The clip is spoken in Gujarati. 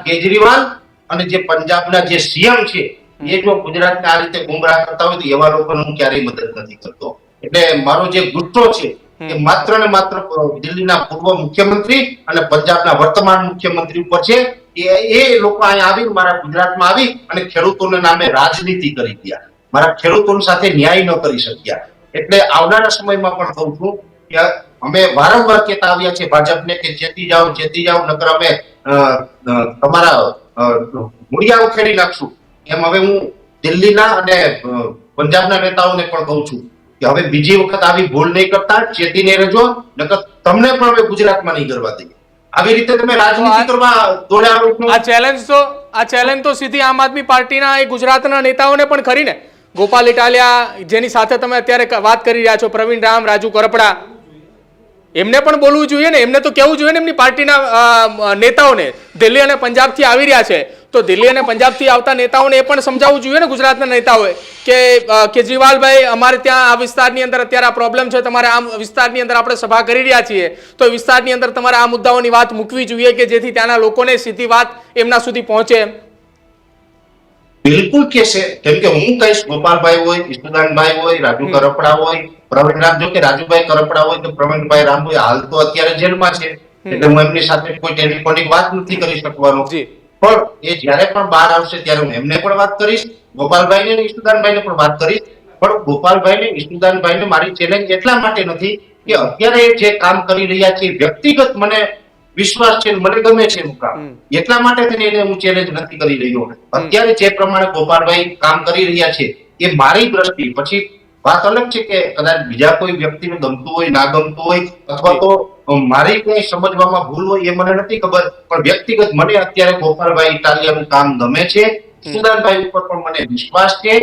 કેજરીવાલ અને જે પંજાબના જે સીએમ છે એ જો ગુજરાતને આ રીતે ગુમરાહ કરતા હોય તો એવા લોકોને હું ક્યારેય મદદ નથી કરતો. એટલે મારો જે ગુસ્સો છે એ માત્ર ને માત્ર દિલ્હીના પૂર્વ મુખ્યમંત્રી અને પંજાબના વર્તમાન મુખ્યમંત્રી ઉપર છે. એ લોકો અહીંયા આવી મારા ગુજરાતમાં આવી અને ખેડૂતોના નામે રાજનીતિ કરી ગયા, મારા ખેડૂતો સાથે ન્યાય ન કરી શક્યા. એટલે આવનારા સમયમાં પણ કહું છું કે અમે વારંવાર કહેતા આવ્યા છે ભાજપને કે ચેતી જાઓ નકર અમે તમારા મૂળિયા ઉખેડી નાખશું. એમ હવે હું દિલ્હીના અને પંજાબના નેતાઓને પણ કહું છું કે હવે બીજી વખત આવી ભૂલ નહીં કરતા, ચેતીને રહેજો, નકર તમને પણ હવે ગુજરાતમાં નહીં કરવા દઈએ. આવી રીતે તમે રાજનીતિ કરવા દોડ્યા. આ ચેલેન્જ તો સીધી આમ આદમી પાર્ટીના એ ગુજરાતના નેતાઓને પણ ખરી ને. ગોપાલ ઇટાલિયા જેની સાથે તમે અત્યારે વાત કરી રહ્યા છો, પ્રવીણ રામ, રાજુ કરપડા, એમને પણ બોલવું જોઈએ ને, એમને તો કહેવું જોઈએ ને એમની પાર્ટીના નેતાઓને. દિલ્હી અને પંજાબથી આવી રહ્યા છે તો દિલ્હી અને પંજાબથી આવતા નેતાઓને એ પણ સમજાવવું જોઈએ ને ગુજરાતના નેતાઓએ કે કેજરીવાલભાઈ અમારે ત્યાં આ વિસ્તારની અંદર અત્યારે આ પ્રોબ્લેમ છે, તમારે આ વિસ્તારની અંદર આપણે સભા કરી રહ્યા છીએ તો એ વિસ્તારની અંદર તમારે આ મુદ્દાઓની વાત મૂકવી જોઈએ કે જેથી ત્યાંના લોકોને સીધી વાત એમના સુધી પહોંચે. બિલકુલ કેસે, કેમ કે હું કહીશ ગોપાલભાઈ હોય, ઈશુદાનભાઈ હોય, રાજુ કરપડા હોય, પ્રવીણ રામ, જો કે રાજુભાઈ કરપડા હોય તો પ્રવીણભાઈ રામ હોય, હાલ તો અત્યારે જેલમાં છે એટલે હું એમની સાથે કોઈ ટેલિફોનિક વાત નથી કરી શકવાનો. પણ એ જયારે પણ બહાર આવશે ત્યારે હું એમને પણ વાત કરીશ, ગોપાલભાઈને અને ઈશુદાનભાઈને પણ વાત કરીશ. પણ ગોપાલભાઈને, ઈશુદાનભાઈને મારી ચેલેન્જ એટલા માટે નથી કે અત્યારે જે કામ કરી રહ્યા છે વ્યક્તિગત મને વિશ્વાસ છે, મને ગમે છે એનું કામ, એટલા માટે એને હું ચેલેન્જ નથી કરી રહ્યો. અત્યારે જે પ્રમાણે ગોપાલભાઈ કામ કરી રહ્યા છે એ મારી દ્રષ્ટિ, પછી વાત અલગ છે કે કદાચ બીજા કોઈ વ્યક્તિને ગમતું હોય, ના ગમતું હોય, અથવા તો મારી કઈ સમજવામાં ભૂલ હોય એ મને નથી ખબર, પણ વ્યક્તિગત મને અત્યારે ગોપાલભાઈ ઇટાલિયાનું કામ ગમે છે. સુદાનભાઈ ઉપર પણ મને વિશ્વાસ છે.